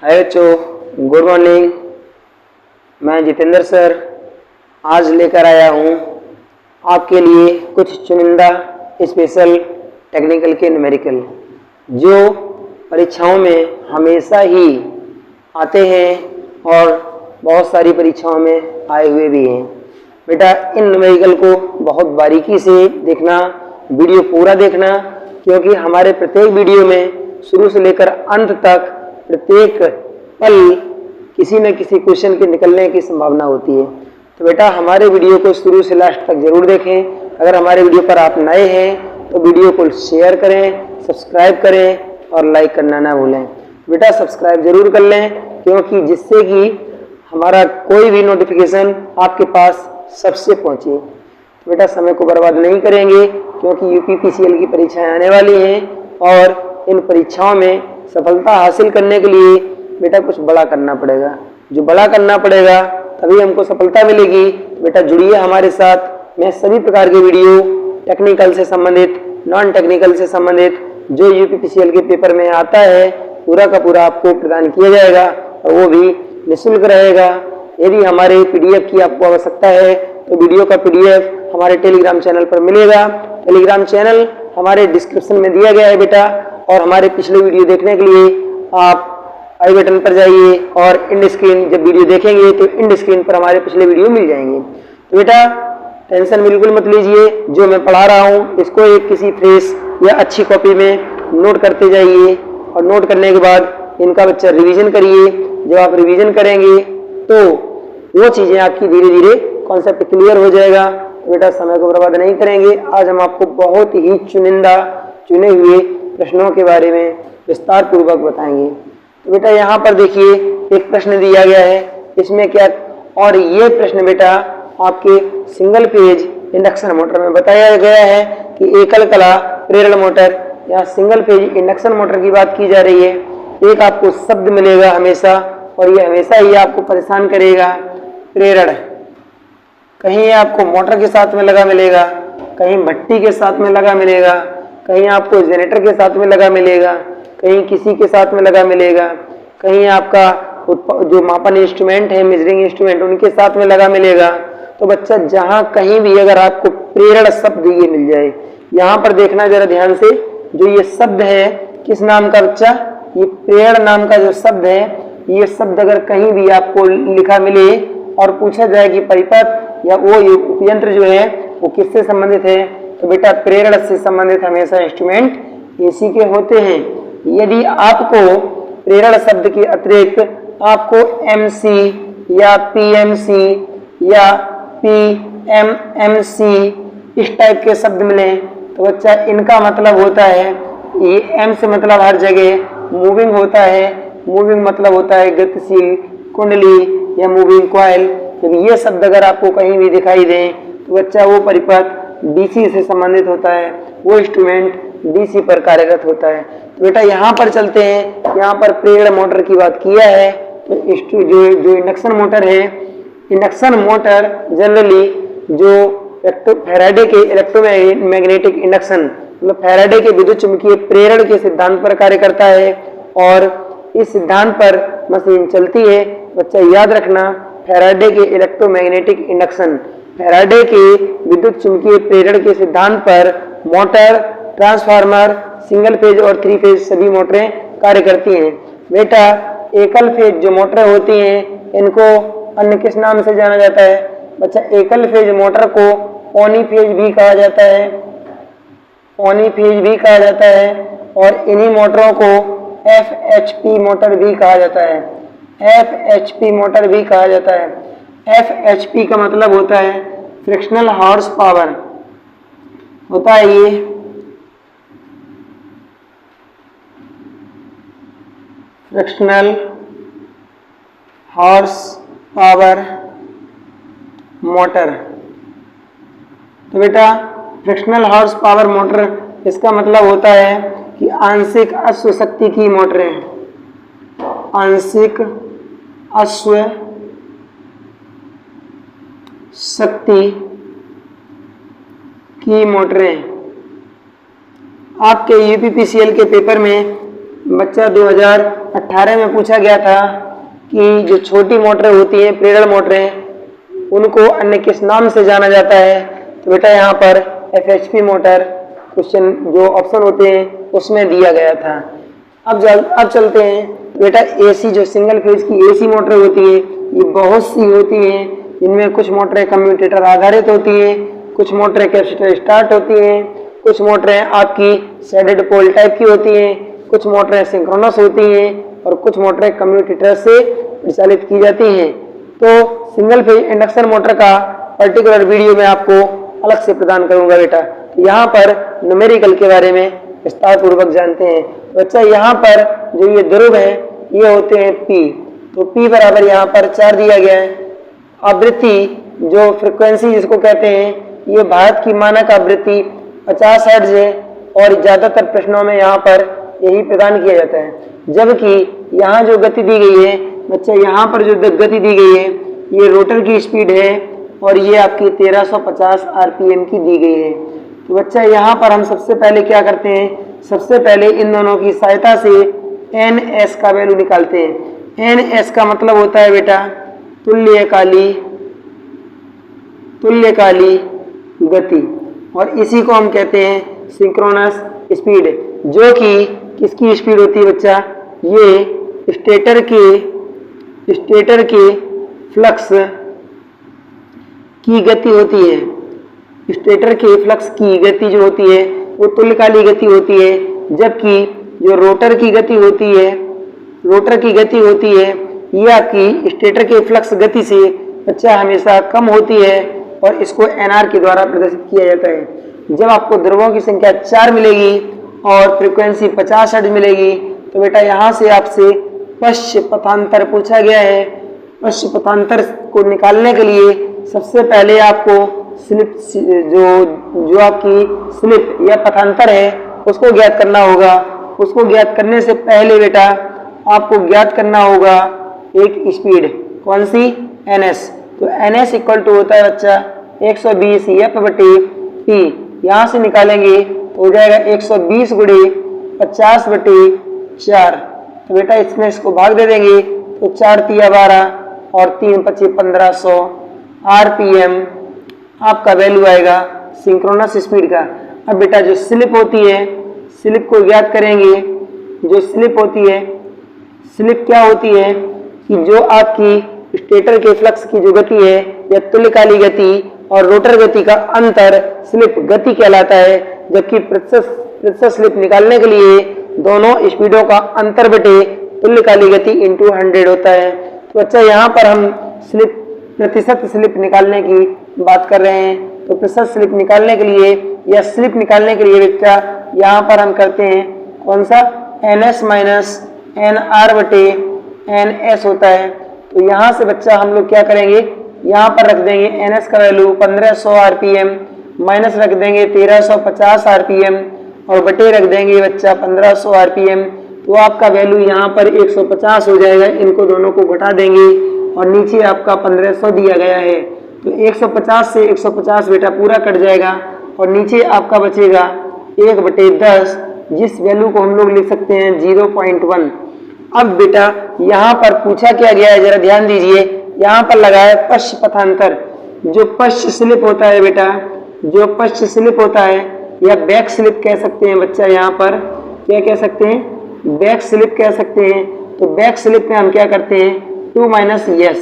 हाय बच्चों, good morning. मैं Jitendra sir आज लेकर आया हूँ आपके लिए कुछ चुनिंदा स्पेशल टेक्निकल के न्यूमेरिकल जो परीक्षाओं में हमेशा ही आते हैं और बहुत सारी परीक्षाओं में आए हुए भी हैं। बेटा, इन न्यूमेरिकल को बहुत बारीकी से देखना, वीडियो पूरा देखना, क्योंकि हमारे प्रत्येक वीडियो में शुरू से लेकर अंत तक प्रत्येक पल किसी न किसी क्वेश्चन के निकलने की संभावना होती है। तो बेटा, हमारे वीडियो को शुरू से लास्ट तक जरूर देखें। अगर हमारे वीडियो पर आप नए हैं तो वीडियो को शेयर करें, सब्सक्राइब करें और लाइक करना ना भूलें। बेटा, सब्सक्राइब जरूर कर लें, क्योंकि जिससे कि हमारा कोई भी नोटिफिकेशन आपके पास सबसे पहुंचे। तो बेटा, समय को बर्बाद नहीं करेंगे, क्योंकि यूपीपीसीएल की परीक्षाएं आने वाली हैं और इन परीक्षाओं में सफलता हासिल करने के लिए बेटा कुछ बड़ा करना पड़ेगा। जो बड़ा करना पड़ेगा तभी हमको सफलता मिलेगी। तो बेटा जुड़िए हमारे साथ। मैं सभी प्रकार के वीडियो टेक्निकल से संबंधित, नॉन टेक्निकल से संबंधित जो यूपीपीसीएल के पेपर में आता है पूरा का पूरा आपको प्रदान किया जाएगा और वो भी निःशुल्क रहेगा। यदि हमारे पीडीएफ की आपको आवश्यकता है तो वीडियो का पीडीएफ हमारे टेलीग्राम चैनल पर मिलेगा। टेलीग्राम चैनल हमारे डिस्क्रिप्शन में दिया गया है बेटा, और हमारे पिछले वीडियो देखने के लिए आप आई बटन पर जाइए और इंड स्क्रीन जब वीडियो देखेंगे तो इंड स्क्रीन पर हमारे पिछले वीडियो मिल जाएंगे। तो बेटा टेंशन बिल्कुल मत लीजिए, जो मैं पढ़ा रहा हूँ इसको एक किसी फ्रेश या अच्छी कॉपी में नोट करते जाइए और नोट करने के बाद इनका बच्चा रिवीजन करिए। जब आप रिवीजन करेंगे तो वो चीज़ें आपकी धीरे धीरे कॉन्सेप्ट क्लियर हो जाएगा। तो बेटा समय को बर्बाद नहीं करेंगे। आज हम आपको बहुत ही चुनिंदा चुने हुए प्रश्नों के बारे में विस्तार पूर्वक बताएंगे। तो बेटा यहाँ पर देखिए एक प्रश्न दिया गया है, इसमें क्या, और ये प्रश्न बेटा आपके सिंगल पेज इंडक्शन मोटर में बताया गया है कि एकल कला प्रेरण मोटर या सिंगल पेज इंडक्शन मोटर की बात की जा रही है। एक आपको शब्द मिलेगा हमेशा और ये हमेशा ही आपको परेशान करेगा, प्रेरण। कहीं आपको मोटर के साथ में लगा मिलेगा, कहीं भट्टी के साथ में लगा मिलेगा, कहीं आपको जनरेटर के साथ में लगा मिलेगा, कहीं किसी के साथ में लगा मिलेगा, कहीं आपका जो मापन इंस्ट्रूमेंट है, मेजरिंग इंस्ट्रूमेंट, उनके साथ में लगा मिलेगा। तो बच्चा जहां कहीं भी अगर आपको प्रेरण शब्द ये मिल जाए, यहाँ पर देखना जरा ध्यान से, जो ये शब्द है किस नाम का बच्चा, ये प्रेरण नाम का जो शब्द है, ये शब्द अगर कहीं भी आपको लिखा मिले और पूछा जाए कि परिपथ या वो उपयंत्र जो है वो किससे संबंधित है, तो बेटा प्रेरण से संबंधित हमेशा इंस्ट्रूमेंट एसी के होते हैं। यदि आपको प्रेरण शब्द के अतिरिक्त आपको एमसी या पीएमसी या पीएमएमसी इस टाइप के शब्द मिले तो बच्चा इनका मतलब होता है, ये एम से मतलब हर जगह मूविंग होता है, मूविंग मतलब होता है गतिशील कुंडली या मूविंग कॉइल। जब ये शब्द अगर आपको कहीं भी दिखाई दे तो बच्चा वो परिपथ डीसी से संबंधित होता है, वो इंस्ट्रूमेंट डीसी पर कार्यरत होता है। तो बेटा यहाँ पर चलते हैं, यहाँ पर प्रेरण मोटर की बात किया है। तो जो इंडक्शन मोटर है, इंडक्शन मोटर जनरली जो फैराडे के इलेक्ट्रोमैग्नेटिक इंडक्शन मतलब फैराडे के विद्युत चुंबकीय प्रेरण के सिद्धांत पर कार्य करता है और इस सिद्धांत पर मशीन चलती है। बच्चा याद रखना, फैराडे के इलेक्ट्रोमैग्नेटिक इंडक्शन, फैराडे के विद्युत चुंबकीय प्रेरण के सिद्धांत पर मोटर, ट्रांसफार्मर, सिंगल फेज और 3 फेज सभी मोटरें कार्य करती हैं। बेटा एकल फेज जो मोटर होती हैं इनको अन्य किस नाम से जाना जाता है? बच्चा एकल फेज मोटर को पोनी फेज भी कहा जाता है, पोनी फेज भी कहा जाता है, और इन्हीं मोटरों को एफएचपी मोटर भी कहा जाता है, एफएचपी मोटर भी कहा जाता है। एफएचपी का मतलब होता है फ्रिक्शनल हॉर्स पावर होता है ये फ्रिक्शनल हॉर्स पावर मोटर। तो बेटा फ्रिक्शनल हॉर्स पावर मोटर इसका मतलब होता है कि आंशिक अश्व शक्ति की मोटरें, आंशिक अश्व शक्ति की मोटरें। आपके यूपीपीसीएल के पेपर में बच्चा 2018 में पूछा गया था कि जो छोटी मोटरें होती हैं, प्रेरण मोटरें, उनको अन्य किस नाम से जाना जाता है। तो बेटा यहाँ पर FHP मोटर क्वेश्चन जो ऑप्शन होते हैं उसमें दिया गया था। अब चलते हैं। तो बेटा AC जो सिंगल फेज की AC मोटर होती है, ये बहुत सी होती हैं। इनमें कुछ मोटरें कम्यूटेटर आधारित होती हैं, कुछ मोटरें कैपेसिटर स्टार्ट होती हैं, कुछ मोटरें आपकी शेडेड पोल टाइप की होती हैं, कुछ मोटरें सिंक्रोनस होती हैं और कुछ मोटरें कम्यूटेटर से परिचालित की जाती हैं। तो सिंगल फेज इंडक्शन मोटर का पर्टिकुलर वीडियो मैं आपको अलग से प्रदान करूंगा बेटा। यहाँ पर न्यूमेरिकल के बारे में विस्तार पूर्वक जानते हैं। बच्चा यहाँ पर जो ये ध्रुव है ये होते हैं P। तो P बराबर यहाँ पर 4 दिया गया है। आवृत्ति जो फ्रिक्वेंसी जिसको कहते हैं, ये भारत की मानक आवृत्ति 50 हर्ट्ज है और ज्यादातर प्रश्नों में यहाँ पर यही प्रदान किया जाता है। जबकि यहाँ जो गति दी गई है बच्चा, यहाँ पर जो गति दी गई है ये रोटर की स्पीड है और ये आपकी 1350 RPM की दी गई है। तो बच्चा यहाँ पर हम सबसे पहले क्या करते हैं, सबसे पहले इन दोनों की सहायता से NS का वैल्यू निकालते हैं। NS का मतलब होता है बेटा तुल्यकाली गति, और इसी को हम कहते हैं सिंक्रोनस स्पीड, जो कि किसकी स्पीड होती है बच्चा, ये स्टेटर के फ्लक्स की गति होती है। स्टेटर के फ्लक्स की गति जो होती है वो तुल्यकाली गति होती है, जबकि जो रोटर की गति होती है ये आपकी स्टेटर के फ्लक्स गति से बच्चा हमेशा कम होती है और इसको NR के द्वारा प्रदर्शित किया जाता है। जब आपको ध्रुवों की संख्या 4 मिलेगी और फ्रीक्वेंसी 50 हर्ट्ज मिलेगी तो बेटा यहाँ से आपसे पश्च पथांतर पूछा गया है। पश्च पथांतर को निकालने के लिए सबसे पहले आपको स्लिप जो आपकी स्लिप या पथांतर है उसको ज्ञात करना होगा। उसको ज्ञात करने से पहले बेटा आपको ज्ञात करना होगा एक स्पीड, कौन सी, NS। तो NS इक्वल टू होता है बच्चा 120 F/P। यहाँ से निकालेंगे तो हो जाएगा 120 गुणे 50/4। तो बेटा इसमें इसको भाग दे देंगे तो 4 तिया 12 और 3 25 1500 RPM आपका वैल्यू आएगा सिंक्रोनस स्पीड का। अब बेटा जो स्लिप होती है, स्लिप को ज्ञात करेंगे। जो स्लिप होती है, स्लिप क्या होती है कि जो आपकी स्टेटर के फ्लक्स की जो गति है या तुल्यकाली गति और रोटर गति का अंतर स्लिप गति कहलाता है। जबकि प्रतिशत स्लिप निकालने के लिए दोनों स्पीडों का अंतर बटे तुल्यकाली गति इंटू 100 होता है। तो बच्चा यहाँ पर हम प्रतिशत स्लिप निकालने की बात कर रहे हैं। तो प्रतिशत स्लिप निकालने के लिए या स्लिप निकालने के लिए बच्चा यहाँ पर हम करते हैं कौन सा, NS माइनस NR/NS होता है। तो यहाँ से बच्चा हम लोग क्या करेंगे, यहाँ पर रख देंगे NS का वैल्यू 1500 RPM, माइनस रख देंगे 1350 RPM और बटे रख देंगे बच्चा 1500 RPM। तो आपका वैल्यू यहाँ पर 150 हो जाएगा। इनको दोनों को घटा देंगे और नीचे आपका 1500 दिया गया है। तो 150 से 150 बेटा पूरा कट जाएगा और नीचे आपका बचेगा 1/10, जिस वैल्यू को हम लोग लिख सकते हैं 0.1। अब बेटा यहाँ पर पूछा क्या गया है, जरा ध्यान दीजिए। यहाँ पर लगा है पश्च पथांतर। जो पश्च स्लिप होता है बेटा, जो पश्च स्लिप होता है या बैक स्लिप कह सकते हैं बच्चा, यहाँ पर क्या कह सकते हैं, बैक स्लिप कह सकते हैं। तो बैक स्लिप में हम क्या करते हैं 2 - S,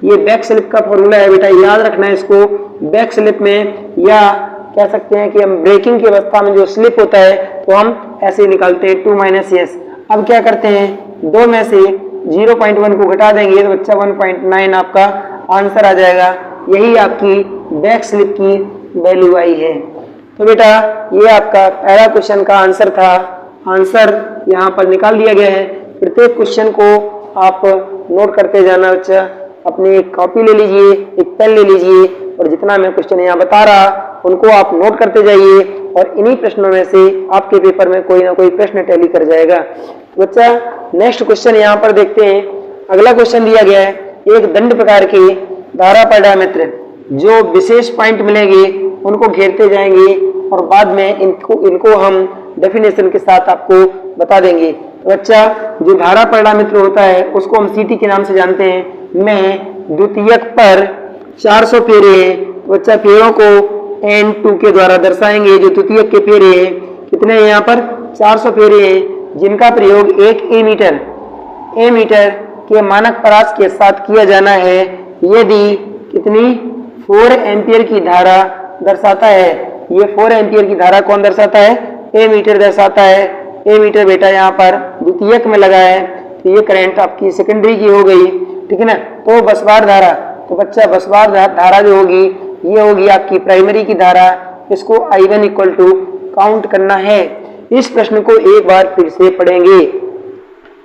ये बैक स्लिप का फॉर्मूला है बेटा, याद रखना है इसको। बैक स्लिप में या कह सकते हैं कि हम ब्रेकिंग की अवस्था में जो स्लिप होता है तो हम ऐसे निकालते हैं 2 - S। अब क्या करते हैं, 2 में से 0.1 को घटा देंगे तो बच्चा 1.9 आपका आंसर आ जाएगा। यही आपकी बैक स्लिप की वैल्यू आई है। तो बेटा ये आपका पहला क्वेश्चन का आंसर था। आंसर यहाँ पर निकाल दिया गया है। प्रत्येक क्वेश्चन को आप नोट करते जाना बच्चा। अपनी एक कॉपी ले लीजिए, एक पेन ले लीजिए और जितना मैं क्वेश्चन यहाँ बता रहा उनको आप नोट करते जाइए और इन्हीं प्रश्नों में से आपके पेपर में कोई ना कोई प्रश्न टैली कर जाएगा। बच्चा नेक्स्ट क्वेश्चन यहाँ पर देखते हैं। अगला क्वेश्चन दिया गया है, एक दंड प्रकार के धारा पर डायमीटर जो विशेष पॉइंट मिलेंगे उनको घेरते जाएंगे और बाद में इनको हम डेफिनेशन के साथ आपको बता देंगे। तो बच्चा जो धारा परिणामित्र होता है उसको हम सीटी के नाम से जानते हैं। में द्वितीयक पर 400 फेरे हैं, तो बच्चा फेरों को N2 के द्वारा दर्शाएंगे। जो द्वितीयक के फेरे हैं कितने हैं यहाँ पर 400 फेरे हैं, जिनका प्रयोग 1 ए मीटर के मानक परास के साथ किया जाना है यदि कितनी 4 एम्पियर की धारा दर्शाता है। ये 4 एम्पियर की धारा कौन दर्शाता है, ए मीटर दर्शाता है। ए मीटर बेटा यहाँ पर द्वितीयक में लगा है, तो ये करंट आपकी सेकेंडरी की हो गई, ठीक है ना। तो बसबार धारा, तो बच्चा बसबार धारा जो होगी ये होगी आपकी प्राइमरी की धारा। इसको I1 इक्वल टू काउंट करना है। इस प्रश्न को एक बार फिर से पढ़ेंगे।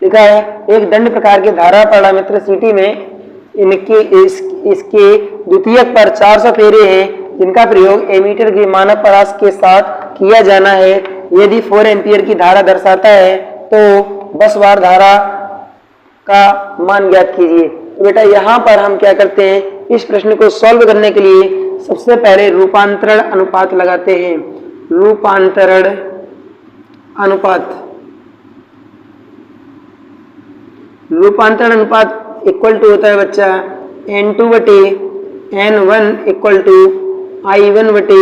लिखा है एक दंड प्रकार के धारा परिणामित्र सीटी में इसके द्वितीयक पर 400 फेरे हैं, जिनका प्रयोग एमीटर के मानक परास के साथ किया जाना है यदि 4 एम्पियर की धारा दर्शाता है तो बसबार धारा का मान ज्ञात कीजिए। तो बेटा यहाँ पर हम क्या करते हैं, इस प्रश्न को सॉल्व करने के लिए सबसे पहले रूपांतरण अनुपात लगाते हैं। रूपांतरण अनुपात इक्वल टू होता है बच्चा N2 बटे N1 इक्वल टू I1 बटे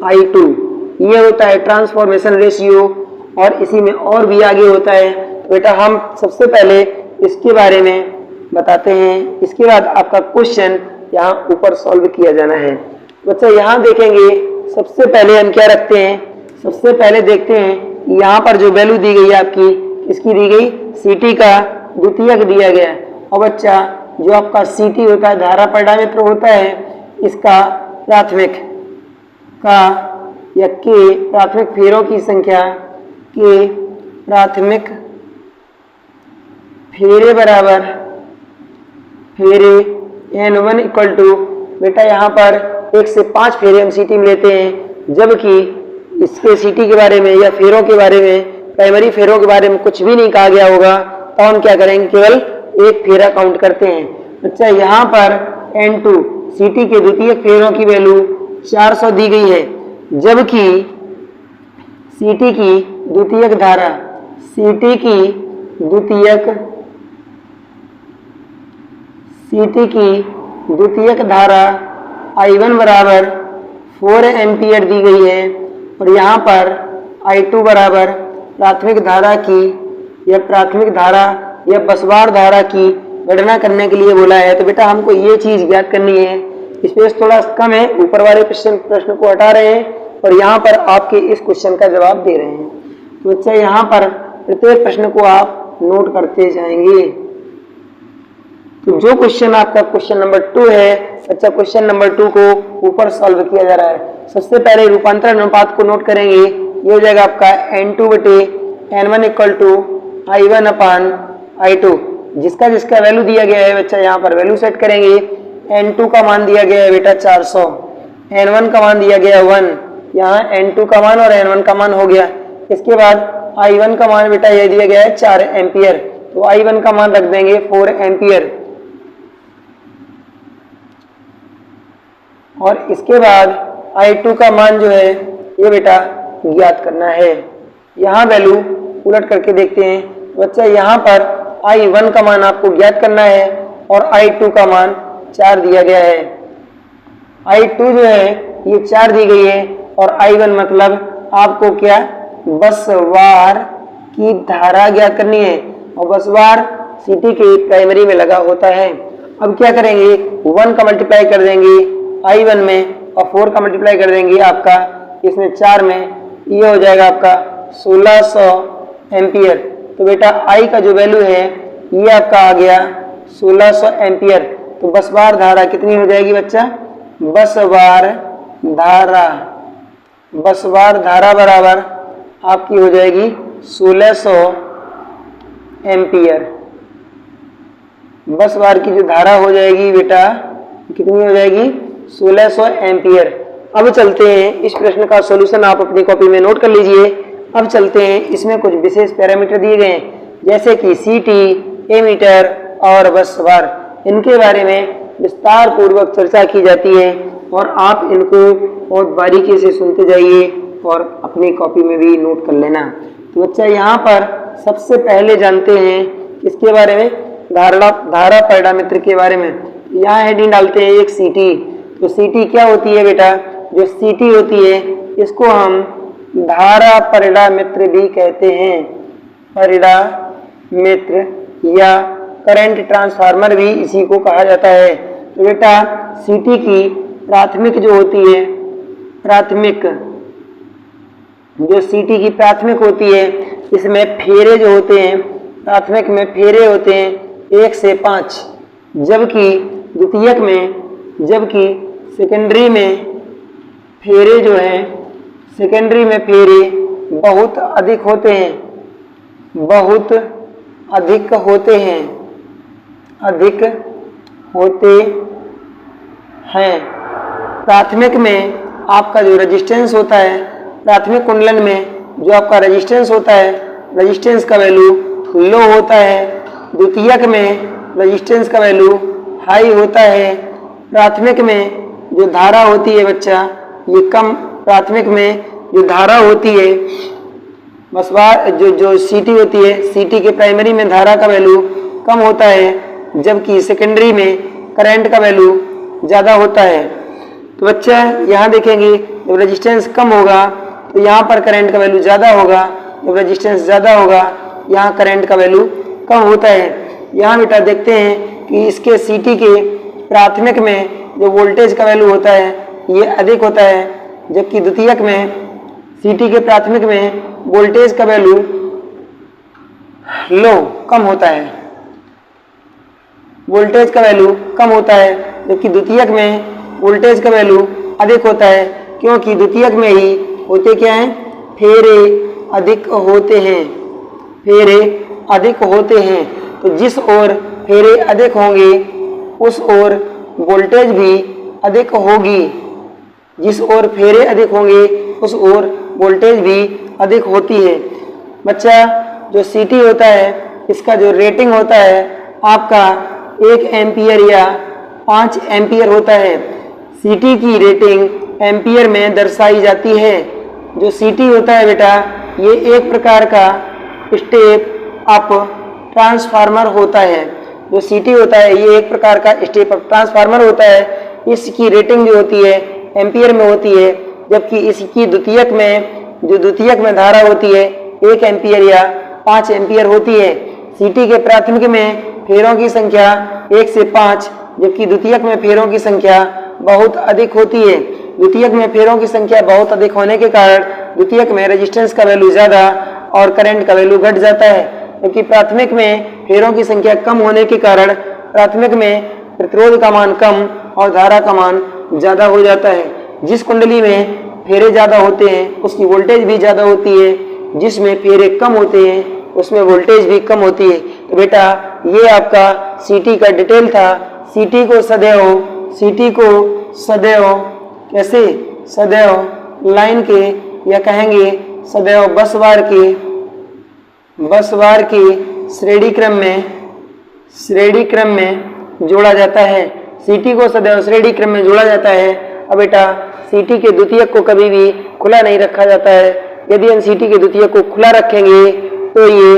I2। ये होता है ट्रांसफॉर्मेशन रेशियो, और इसी में और भी आगे होता है। तो बेटा हम सबसे पहले इसके बारे में बताते हैं, इसके बाद आपका क्वेश्चन यहाँ ऊपर सॉल्व किया जाना है। बच्चा यहाँ देखेंगे सबसे पहले हम क्या रखते हैं, सबसे पहले देखते हैं यहाँ पर जो वैल्यू दी गई है आपकी, किसकी दी गई, सीटी का द्वितीयक दिया गया। और बच्चा जो आपका सीटी होता है धारा परिणामित्र होता है, इसका प्राथमिक का या के प्राथमिक फेरों की संख्या के प्राथमिक फेरे बराबर फेरे N1 इक्वल टू बेटा यहाँ पर 1 से 5 फेरे हम सीटी में लेते हैं, जबकि इसके सीटी के बारे में या फेरों के बारे में, प्राइमरी फेरों के बारे में कुछ भी नहीं कहा गया होगा, तो हम क्या करेंगे केवल एक फेरा काउंट करते हैं। अच्छा यहाँ पर N2 सीटी के द्वितीयक फेरों की वैल्यू 400 दी गई है, जबकि सीटी की द्वितीयक धारा, सीटी की द्वितीयक धारा I1 बराबर 4 एम्पियर दी गई है, और यहाँ पर I2 बराबर प्राथमिक धारा या बसबार धारा की गणना करने के लिए बोला है। तो बेटा हमको ये चीज ज्ञात करनी है। स्पेस थोड़ा कम है, ऊपर वाले प्रश्न को हटा रहे हैं और यहाँ पर आपके इस क्वेश्चन का जवाब दे रहे हैं। तो बच्चा यहाँ पर प्रत्येक प्रश्न को आप नोट करते जाएंगे। तो जो क्वेश्चन आपका क्वेश्चन नंबर 2 है, बच्चा क्वेश्चन नंबर 2 को ऊपर सॉल्व किया जा रहा है। सबसे पहले रूपांतरण अनुपात को नोट करेंगे। ये हो जाएगा आपका N2 बटे N1 equal to I1 upon I2, जिसका वैल्यू दिया गया है बच्चा यहाँ पर वैल्यू सेट करेंगे। N2 का मान दिया गया है बेटा 400, N1 का मान दिया गया है 1, यहाँ N2 का मान और N1 का मान हो गया। इसके बाद I1 का मान बेटा ये दिया गया है 4 एम्पियर, तो I1 का मान रख देंगे 4 एम्पियर, और इसके बाद I2 का मान जो है ये बेटा ज्ञात करना है। यहाँ वैल्यू उलट करके देखते हैं बच्चा, यहाँ पर I1 का मान आपको ज्ञात करना है और I2 का मान 4 दिया गया है। I2 जो है ये 4 दी गई है और I1 मतलब आपको क्या, बसबार की धारा ज्ञात करनी है, और बसबार सीटी के प्राइमरी में लगा होता है। अब क्या करेंगे, 1 का मल्टीप्लाई कर देंगे I1 में और 4 का मल्टीप्लाई कर देंगे आपका इसमें 4 में, ये हो जाएगा आपका 1600 एम्पियर। तो बेटा I का जो वैल्यू है ये आपका आ गया 1600 एम्पियर। तो बसबार धारा कितनी हो जाएगी बच्चा, बसबार धारा बराबर आपकी हो जाएगी 1600 एम्पियर। बसबार की जो धारा हो जाएगी बेटा कितनी हो जाएगी, 1600 एम्पियर। अब चलते हैं इस प्रश्न का सॉल्यूशन आप अपनी कॉपी में नोट कर लीजिए। अब चलते हैं, इसमें कुछ विशेष पैरामीटर दिए गए हैं जैसे कि सीटी, एमीटर और बसबार, इनके बारे में विस्तार पूर्वक चर्चा की जाती है और आप इनको बहुत बारीकी से सुनते जाइए और अपनी कॉपी में भी नोट कर लेना। तो बच्चा यहाँ पर सबसे पहले जानते हैं किसके बारे में, धारा पैरामीटर के बारे में। यहाँ हेडिंग डालते हैं एक सीटी। तो सीटी क्या होती है बेटा, जो सीटी होती है इसको हम धारा पैरामीटर भी कहते हैं, पैरामीटर या करंट ट्रांसफार्मर भी इसी को कहा जाता है। तो बेटा सीटी की प्राथमिक जो होती है, प्राथमिक जो सीटी की प्राथमिक होती है इसमें फेरे जो होते हैं, प्राथमिक में फेरे होते हैं 1 से 5, जबकि द्वितीयक में, जबकि सेकेंडरी में फेरे जो हैं, सेकेंडरी में फेरे बहुत अधिक होते हैं, बहुत अधिक होते हैं, अधिक होते हैं। प्राथमिक में आपका जो रेजिस्टेंस होता है, प्राथमिक कुंडलन में जो आपका रेजिस्टेंस होता है, रेजिस्टेंस का वैल्यू लो होता है। द्वितीयक में रेजिस्टेंस का वैल्यू हाई होता है। प्राथमिक में जो धारा होती है बच्चा ये कम, प्राथमिक में जो धारा होती है बसवार जो सीटी होती है, सीटी के प्राइमरी में धारा का वैल्यू कम होता है, जबकि सेकेंडरी में करंट का वैल्यू ज़्यादा होता है। तो बच्चा यहाँ देखेंगे जब रेजिस्टेंस कम होगा तो यहाँ पर करंट का वैल्यू ज़्यादा होगा, जब रेजिस्टेंस ज़्यादा होगा यहाँ करंट का वैल्यू कम होता है। यहाँ बेटा देखते हैं कि इसके सीटी के प्राथमिक में जो वोल्टेज का वैल्यू होता है ये अधिक होता है, जबकि द्वितीयक में सीटी के प्राथमिक में वोल्टेज का वैल्यू लो कम होता है, वोल्टेज का वैल्यू कम होता है, जबकि द्वितीयक में वोल्टेज का वैल्यू अधिक होता है, क्योंकि द्वितीयक में ही होते क्या हैं, फेरे अधिक होते हैं, फेरे अधिक होते हैं। तो जिस ओर फेरे अधिक होंगे उस ओर वोल्टेज भी अधिक होगी, जिस ओर फेरे अधिक होंगे उस ओर वोल्टेज भी अधिक होती है। बच्चा जो सीटी होता है इसका जो रेटिंग होता है आपका 1 एम्पियर या 5 एम्पियर होता है। सीटी की रेटिंग एम्पियर में दर्शाई जाती है। जो सीटी होता है बेटा ये एक प्रकार का स्टेप अप ट्रांसफार्मर होता है। जो सीटी होता है ये एक प्रकार का स्टेप अप ट्रांसफार्मर होता है। इसकी रेटिंग जो होती है एम्पियर में होती है, जबकि इसकी द्वितीयक में जो द्वितीयक में धारा होती है 1 एम्पियर या 5 एम्पियर होती है। सीटी के प्राथमिक में फेरों की संख्या 1 से 5, जबकि द्वितीयक में फेरों की संख्या बहुत अधिक होती है। द्वितीयक में फेरों की संख्या बहुत अधिक होने के कारण द्वितीयक में रेजिस्टेंस का वैल्यू ज़्यादा और करंट का वैल्यू घट जाता है, जबकि प्राथमिक में फेरों की संख्या कम होने के कारण प्राथमिक में प्रतिरोध का मान कम और धारा का मान ज़्यादा हो जाता है। जिस कुंडली में फेरे ज़्यादा होते हैं उसकी वोल्टेज भी ज़्यादा होती है, जिसमें फेरे कम होते हैं उसमें वोल्टेज भी कम होती है। तो बेटा ये आपका सीटी का डिटेल था। सीटी को सदैव कैसे, सदैव लाइन के या कहेंगे सदैव बसवार के श्रेणी क्रम में जोड़ा जाता है। सीटी को सदैव श्रेणी क्रम में जोड़ा जाता है। अब बेटा सीटी के द्वितीयक को कभी भी खुला नहीं रखा जाता है। यदि हम सीटी के द्वितीयक को खुला रखेंगे तो ये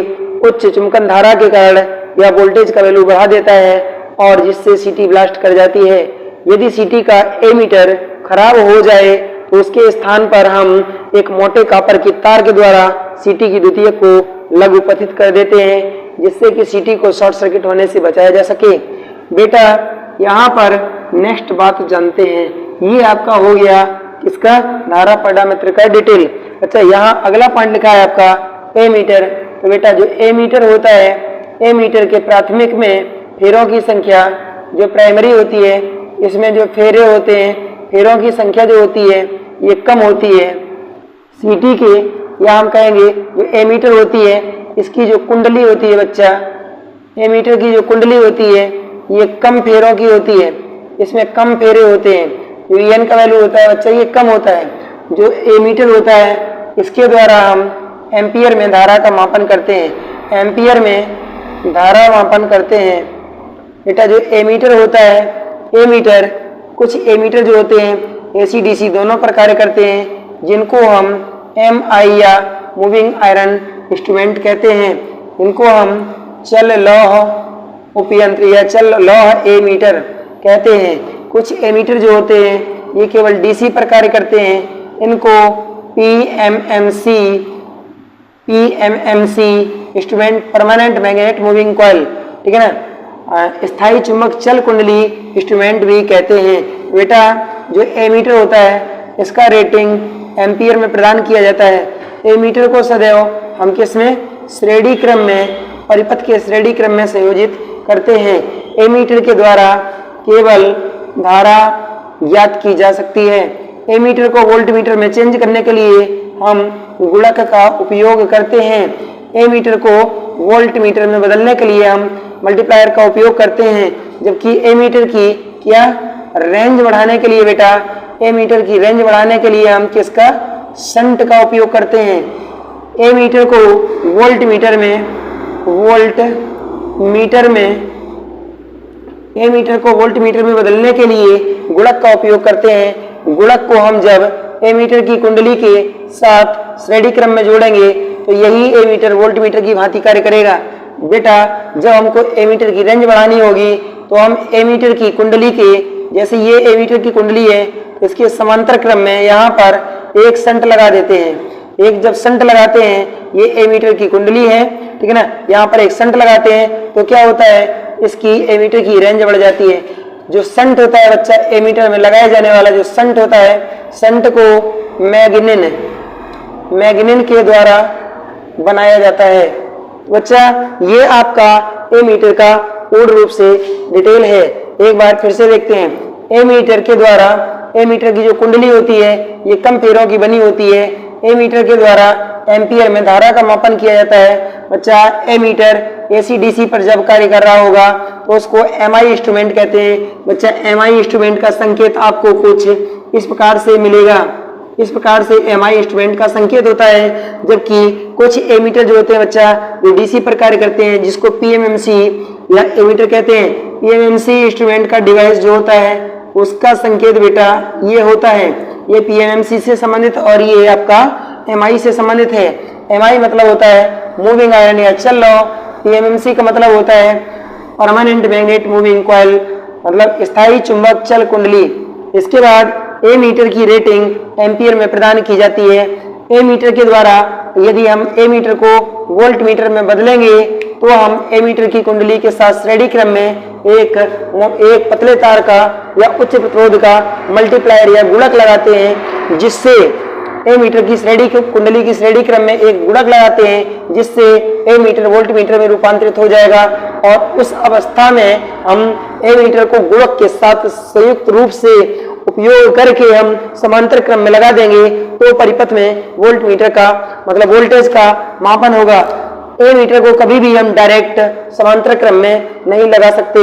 उच्च चुंबकन धारा के कारण या वोल्टेज का वैल्यू बढ़ा देता है और जिससे सीटी ब्लास्ट कर जाती है। यदि सीटी का एमीटर खराब हो जाए तो उसके स्थान पर हम एक मोटे कॉपर की तार के द्वारा सीटी की द्वितीयक को लघुपथित कर देते हैं, जिससे कि सीटी को शॉर्ट सर्किट होने से बचाया जा सके। बेटा यहाँ पर नेक्स्ट बात जानते हैं, ये आपका हो गया किसका, धारा पैरामीटर का डिटेल। अच्छा यहाँ अगला पॉइंट लिखा है आपका एमीटर। तो बेटा जो एमीटर होता है, एमीटर के प्राथमिक में फेरों की संख्या जो प्राइमरी होती है इसमें जो फेरे होते हैं फेरों की संख्या जो होती है ये कम होती है। सीटी के या हम कहेंगे जो एमीटर होती है इसकी जो कुंडली होती है बच्चा, एमीटर की जो कुंडली होती है ये कम फेरों की होती है, इसमें कम फेरे होते हैं। जो एन का वैल्यू होता है बच्चा ये कम होता है। जो एमीटर होता है इसके द्वारा हम एम्पियर में धारा का मापन करते हैं, एम्पियर में धारा मापन करते हैं। बेटा जो एमीटर होता है, एमीटर कुछ एमीटर जो होते हैं एसी डीसी दोनों पर कार्य करते हैं, जिनको हम एमआई या मूविंग आयरन इंस्ट्रूमेंट कहते हैं। इनको हम चल लौह उपयंत्र या चल लौह एमीटर कहते हैं। कुछ एमीटर जो होते हैं ये केवल डीसी पर कार्य करते हैं, इनको PMMC instrument permanent magnet moving coil, ठीक है ना, स्थायी चुंबक चल कुंडली इंस्ट्रूमेंट भी कहते हैं। बेटा जो एमीटर होता है इसका रेटिंग एम्पियर में प्रदान किया जाता है। एमीटर को सदैव हम किसमें श्रेणी क्रम में, परिपथ के श्रेणी क्रम में संयोजित करते हैं। एमीटर के द्वारा केवल धारा ज्ञात की जा सकती है। एमीटर को वोल्टमीटर में चेंज करने के लिए हम गुणक का उपयोग करते हैं। एमीटर को वोल्टमीटर में बदलने के लिए हम मल्टीप्लायर का उपयोग करते हैं। जबकि एमीटर की क्या रेंज बढ़ाने के लिए बेटा, एमीटर की रेंज बढ़ाने के लिए हम किसका, शंट का उपयोग करते हैं। एमीटर को वोल्टमीटर में बदलने के लिए गुणक का उपयोग करते हैं। गुणक को हम जब एमीटर की कुंडली के साथ श्रेणी क्रम में जोड़ेंगे तो यही एमीटर वोल्टमीटर की भांति कार्य करेगा। बेटा जब हमको एमीटर की रेंज बढ़ानी होगी तो हम एमीटर की कुंडली के, जैसे ये एमीटर की कुंडली है तो इसके समांतर क्रम में यहाँ पर एक शंट लगा देते हैं। एक जब शंट लगाते हैं, ये एमीटर की कुंडली है, ठीक है ना, यहाँ पर एक शंट लगाते हैं तो क्या होता है, इसकी एमीटर की रेंज बढ़ जाती है। जो शंट होता है बच्चा, एमीटर में लगाया जाने वाला जो शंट होता है, शंट को मैग्निन के द्वारा बनाया जाता है। बच्चा ये आपका एमीटर का पूर्ण रूप से डिटेल है। एक बार फिर से देखते हैं। एमीटर के द्वारा, एमीटर की जो कुंडली होती है ये कम फेरों की बनी होती है। एमीटर के द्वारा एम्पियर में धारा का मापन किया जाता है। बच्चा एमीटर एसी डीसी पर जब कार्य कर रहा होगा तो उसको एमआई इंस्ट्रूमेंट कहते हैं। बच्चा एमआई इंस्ट्रूमेंट का संकेत आपको कुछ इस प्रकार से मिलेगा। इस प्रकार से एमआई इंस्ट्रूमेंट का संकेत होता है। जबकि कुछ एमीटर जो होते हैं बच्चा वो डीसी पर कार्य करते हैं, जिसको पीएमएमसी या एमीटर कहते हैं। पीएमएमसी इंस्ट्रूमेंट का डिवाइस जो होता है उसका संकेत बेटा ये होता है, ये पीएमएमसी से संबंधित और ये आपका एमआई से संबंधित है। एमआई मतलब होता है मूविंग आयरन या चल लौह। पीएमएमसी का मतलब होता है परमानेंट मैग्नेट मूविंग कॉइल, मतलब स्थायी चुंबक चल कुंडली। इसके बाद एमीटर की रेटिंग एम्पियर में प्रदान की जाती है। एमीटर के द्वारा यदि हम एमीटर को वोल्टमीटर में बदलेंगे तो हम एमीटर की कुंडली के साथ श्रेणी क्रम में एक पतले तार का या उच्च प्रतिरोध का मल्टीप्लायर या गुणक लगाते हैं, जिससे एमीटर की श्रेणी कुंडली की श्रेणी क्रम में एक गुणक लगाते हैं, जिससे एमीटर वोल्टमीटर में रूपांतरित हो जाएगा। और उस अवस्था में हम एमीटर को गुणक के साथ संयुक्त रूप से उपयोग करके हम समांतर क्रम में लगा देंगे तो परिपथ में वोल्टमीटर का मतलब वोल्टेज का मापन होगा। एमीटर को कभी भी हम डायरेक्ट समांतर क्रम में नहीं लगा सकते।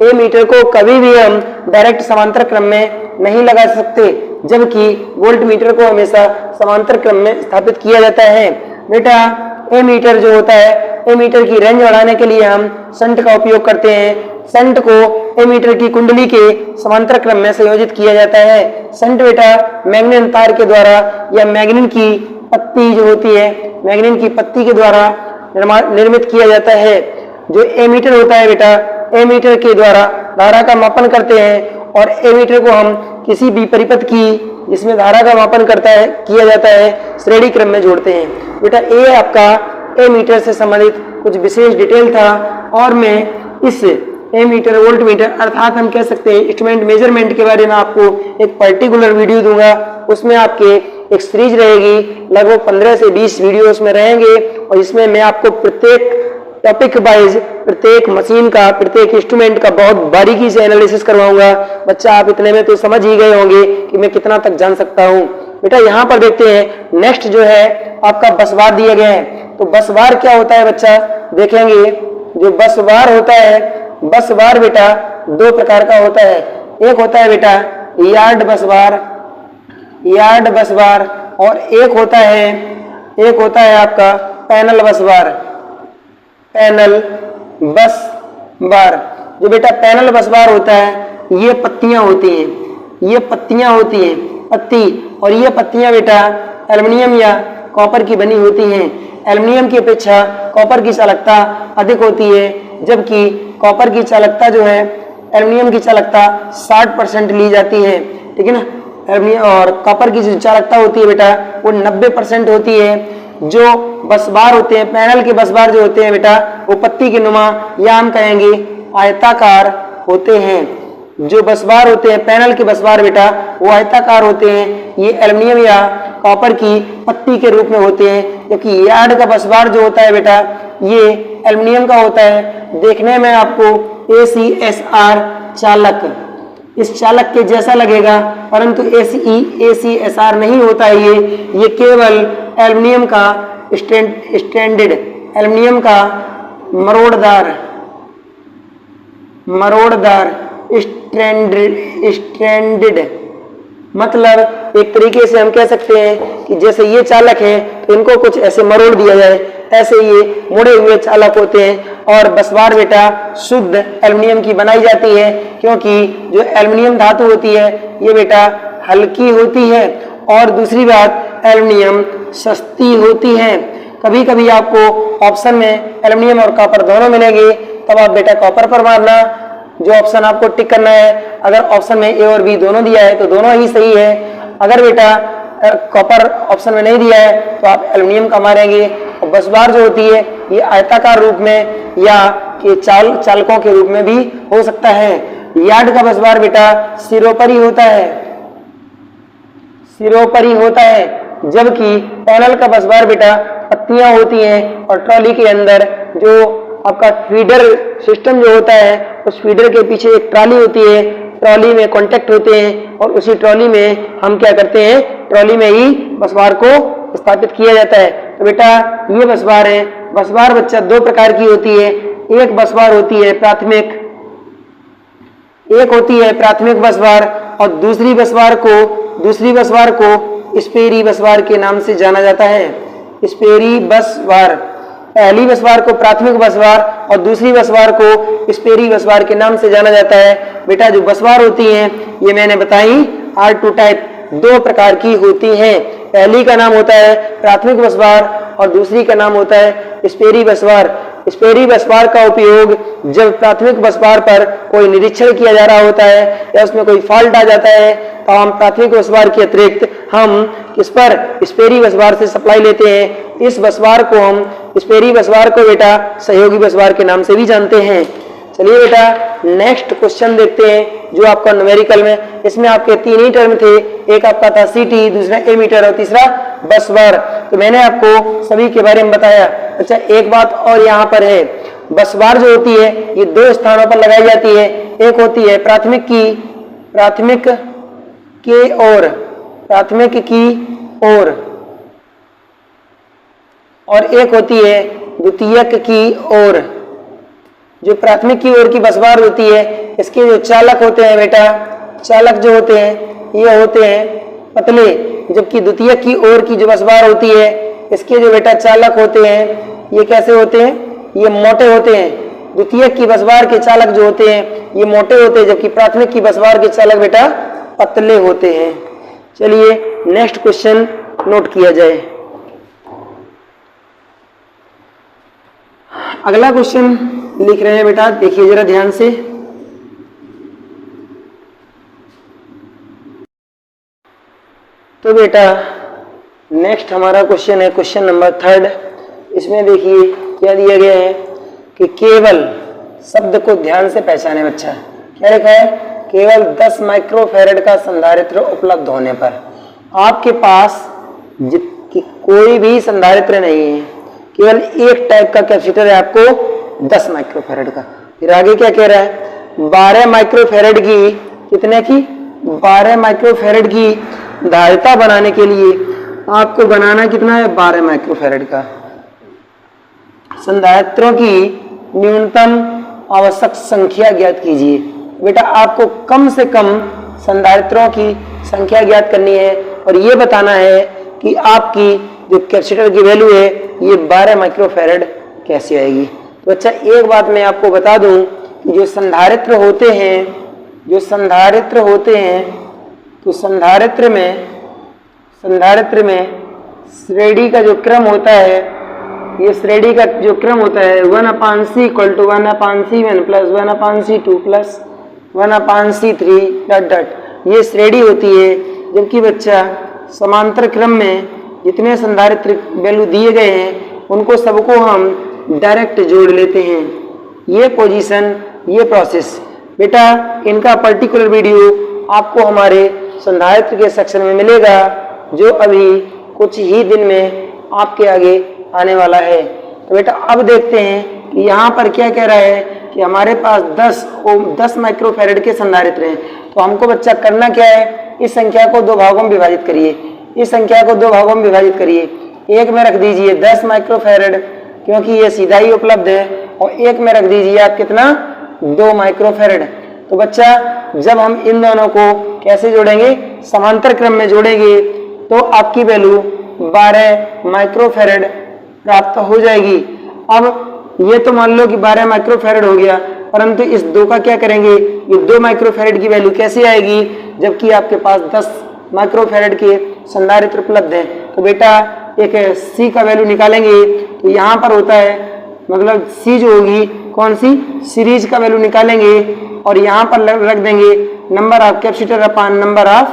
एमीटर को कभी भी हम डायरेक्ट समांतर क्रम में नहीं लगा सकते, जबकि वोल्टमीटर को हमेशा समांतर क्रम में स्थापित किया जाता है। बेटा एमीटर जो होता है, एमीटर की रेंज बढ़ाने के लिए हम शंट का उपयोग करते हैं। शंट को एमीटर की कुंडली के समांतर क्रम में संयोजित किया जाता है। शंट बेटा मैग्निन तार के द्वारा या मैग्निन की पत्ती जो होती है, मैग्निन की पत्ती के द्वारा निर्मित किया जाता है। जो एमीटर होता है बेटा, एमीटर के द्वारा धारा का मापन करते हैं और एमीटर को हम किसी भी परिपथ की जिसमें धारा का मापन किया जाता है श्रेणी क्रम में जोड़ते हैं। बेटा ये आपका एमीटर से संबंधित कुछ विशेष डिटेल था और मैं इस एमीटर वोल्टमीटर अर्थात हम कह सकते हैं इंस्ट्रूमेंट मेजरमेंट के बारे में आपको एक पर्टिकुलर वीडियो दूंगा। उसमें आपके एक सीरीज रहेगी, लगभग 15 से 20 वीडियो उसमें रहेंगे और इसमें मैं आपको प्रत्येक टॉपिक वाइज, प्रत्येक मशीन का, प्रत्येक इंस्ट्रूमेंट का बहुत बारीकी से एनालिसिस करवाऊंगा। बच्चा आप इतने में तो समझ ही गए होंगे कि मैं कितना तक जान सकता हूँ। बेटा यहाँ पर देखते हैं नेक्स्ट जो है आपका बस बार दिया गया है। तो बस बार क्या होता है बच्चा देखेंगे। जो बस बार होता है, बस बार बेटा दो प्रकार का होता है। एक होता है बेटा यार्ड बस बार और एक होता है आपका पैनल बस बार। जो बेटा पैनल बस बार होता है ये पत्तियां होती हैं, पत्ती, और ये पत्तियां बेटा एल्युमिनियम या कॉपर की बनी होती हैं। एल्युमिनियम की अपेक्षा कॉपर की चालकता अधिक होती है, जबकि कॉपर की चालकता जो है एल्युमिनियम की चालकता 60% ली जाती है, ठीक है ना। एल्युमिनियम और कॉपर की जो चालकता होती है बेटा वो 90% होती है। जो बसबार होते हैं, पैनल के बसबार जो होते हैं बेटा वो पत्ती के नुमा या हम कहेंगे आयताकार होते हैं। जो बसबार होते हैं पैनल के बसबार बेटा वो आयताकार होते हैं। ये एल्युमिनियम या कॉपर की पत्ती के रूप में होते हैं, क्योंकि यार्ड का बसबार जो होता है बेटा ये एल्युमिनियम का होता है। देखने में आपको ACSR चालक इस चालक के जैसा लगेगा, परंतु ACSR नहीं होता है। ये केवल एल्युमिनियम का स्ट्रैंडेड, एल्युमिनियम का मरोड़दार स्ट्रैंडेड, मतलब एक तरीके से हम कह सकते हैं कि जैसे ये चालक है तो इनको कुछ ऐसे मरोड़ दिया जाए, ऐसे ये मुड़े हुए चालक होते हैं। और बसबार बेटा शुद्ध एल्युमिनियम की बनाई जाती है, क्योंकि जो एल्युमिनियम धातु होती है ये बेटा हल्की होती है, और दूसरी बात एल्युमिनियम सस्ती होती है। कभी कभी आपको ऑप्शन में एल्युमिनियम और कॉपर दोनों मिलेंगे, तब आप बेटा कॉपर पर मारना, जो ऑप्शन आपको टिक करना है। अगर ऑप्शन में ए और बी दोनों दिया है तो दोनों ही सही है। अगर बेटा कॉपर ऑप्शन में नहीं दिया है तो आप एल्युमिनियम का मारेंगे। और बसबार जो होती है ये आयताकार रूप में या कि चालकों के रूप में भी हो सकता है। यार्ड का बसबार बेटा सिरों पर ही होता है, सिरों पर ही होता है, जबकि पैनल का बसबार बेटा पत्तियां होती हैं। और ट्रॉली के अंदर जो आपका फीडर सिस्टम जो होता है उस फीडर के पीछे एक ट्रॉली होती है, ट्रॉली में कांटेक्ट होते हैं, और उसी ट्रॉली में हम क्या करते हैं, ट्रॉली में ही बसबार को स्थापित किया जाता है। तो बेटा ये बसबार है। बसबार बच्चा दो प्रकार की होती है। एक बसबार होती है प्राथमिक, एक होती है प्राथमिक बसबार, और दूसरी बसबार को स्पेरी बसबार के नाम से जाना जाता है। स्पेरी बसबार, पहली बसबार को प्राथमिक बसबार और दूसरी बसबार को स्पेरी बसबार के नाम से जाना जाता है। बेटा जो बसबार होती हैं ये मैंने बताई R2 टाइप दो प्रकार की होती हैं। पहली का नाम होता है प्राथमिक बसबार और दूसरी का नाम होता है स्पेरी बसबार। स्पेरी बसबार का उपयोग जब प्राथमिक बसबार पर कोई निरीक्षण किया जा रहा होता है या उसमें कोई फॉल्ट आ जाता है तो हम प्राथमिक बसबार के अतिरिक्त हम किस पर स्पेरी बसबार से सप्लाई लेते हैं। इस बसबार को हम स्पेरी बसबार को बेटा सहयोगी बसबार के नाम से भी जानते हैं। चलिए बेटा नेक्स्ट क्वेश्चन देखते हैं जो आपका न्यूमेरिकल में, इसमें आपके तीन ही टर्म थे, एक आपका था सीटी, दूसरा एमीटर और तीसरा बसबार। तो मैंने आपको सभी के बारे में बताया। अच्छा एक बात और यहाँ पर है, बसबार जो होती है ये दो स्थानों पर लगाई जाती है। एक होती है प्राथमिक की ओर और एक होती है द्वितीयक की ओर। जो प्राथमिक की ओर की बसबार होती है इसके जो चालक होते हैं बेटा, चालक जो होते हैं ये होते हैं पतले, जबकि द्वितीयक की ओर की जो बसबार होती है इसके जो बेटा चालक होते हैं ये कैसे होते हैं, ये मोटे होते हैं। द्वितीयक की बसबार के चालक जो होते हैं ये मोटे होते हैं, जबकि प्राथमिक की बसबार के चालक बेटा पतले होते हैं। चलिए नेक्स्ट क्वेश्चन नोट किया जाए। अगला क्वेश्चन लिख रहे हैं बेटा, देखिए जरा ध्यान से। तो बेटा नेक्स्ट हमारा क्वेश्चन है क्वेश्चन नंबर 3। इसमें देखिए क्या दिया गया है कि केवल शब्द को ध्यान से पहचाने बच्चा। क्या लिखा है, केवल 10 माइक्रोफैरड का संधारित्र उपलब्ध होने पर। आपके पास कोई भी संधारित्र नहीं है, केवल एक टाइप का कैपेसिटर है आपको 10 माइक्रोफैरड का। फिर आगे क्या कह रहा है, 12 माइक्रोफैरड की, कितने की, 12 माइक्रोफैरड की धारिता बनाने के लिए आपको बनाना कितना है, 12 माइक्रोफैरड का। संधारित्रों की न्यूनतम आवश्यक संख्या ज्ञात कीजिए। बेटा आपको कम से कम संधारित्रों की संख्या ज्ञात करनी है और ये बताना है कि आपकी जो कैपेसिटर की वैल्यू है ये 12 माइक्रोफैरड कैसे आएगी। तो अच्छा एक बात मैं आपको बता दूं कि जो संधारित्र होते हैं तो संधारित्र में श्रेणी का जो क्रम होता है ये श्रेणी का जो क्रम होता है 1/c equal to 1/c1 plus 1/c2 plus 1/c3 dot dot, ये श्रेणी होती है। जबकि बच्चा समांतर क्रम में जितने संधारित्र वैल्यू दिए गए हैं उनको सबको हम डायरेक्ट जोड़ लेते हैं। ये पोजीशन, ये प्रोसेस बेटा, इनका पर्टिकुलर वीडियो आपको हमारे संधारित्र के सेक्शन में मिलेगा, जो अभी कुछ ही दिन में आपके आगे आने वाला है। तो बेटा अब देखते हैं कि यहाँ पर क्या कह रहा है कि हमारे पास 10 माइक्रोफैरड के संधारित्र हैं। तो हमको बच्चा करना क्या है, इस संख्या को दो भागों में विभाजित करिए, इस संख्या को दो भागों में विभाजित करिए। एक में रख दीजिए 10 माइक्रोफैरड क्योंकि ये सीधा ही उपलब्ध है, और एक में रख दीजिए आप कितना, 2 माइक्रोफैरड। तो बच्चा जब हम इन दोनों को कैसे जोड़ेंगे, समांतर क्रम में जोड़ेंगे, तो आपकी वैल्यू 12 माइक्रोफैरड प्राप्त हो जाएगी। अब ये तो मान लो कि 12 माइक्रोफैरड हो गया, परंतु इस 2 का क्या करेंगे, ये 2 माइक्रोफैरड की वैल्यू कैसे आएगी जबकि आपके पास 10 माइक्रोफैरड के संधारित्र उपलब्ध है। तो बेटा एक C का वैल्यू निकालेंगे, तो यहाँ पर होता है मतलब C जो होगी कौन सी, सीरीज का वैल्यू निकालेंगे और यहाँ पर रख देंगे number of capacitor upon number of,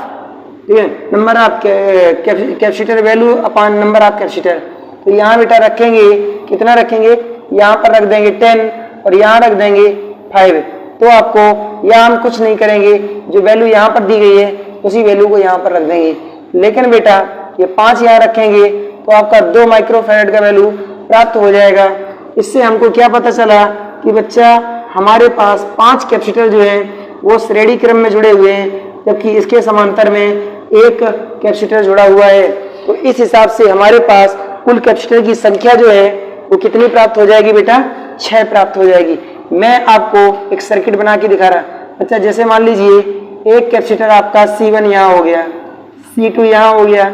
ठीक है, number of capacitor value upon number of capacitor. तो यहाँ बेटा रखेंगे कितना, रखेंगे यहाँ पर रख देंगे 10 और यहाँ रख देंगे 5। तो आपको यहाँ हम कुछ नहीं करेंगे, जो वैल्यू यहाँ पर दी गई है उसी वैल्यू को यहाँ पर रख देंगे। लेकिन बेटा ये 5 यहाँ रखेंगे तो आपका 2 माइक्रोफैरड का वैल्यू प्राप्त हो जाएगा। इससे हमको क्या पता चला कि बच्चा हमारे पास 5 कैपेसिटर जो है वो श्रेणी क्रम में जुड़े हुए हैं, जबकि इसके समांतर में एक कैपेसिटर जुड़ा हुआ है। तो इस हिसाब से हमारे पास कुल कैपेसिटर की संख्या जो है वो कितनी प्राप्त हो जाएगी बेटा, 6 प्राप्त हो जाएगी। मैं आपको एक सर्किट बना के दिखा रहा बच्चा, जैसे मान लीजिए एक कैपेसिटर आपका C1 यहाँ हो गया, C2 यहाँ हो गया,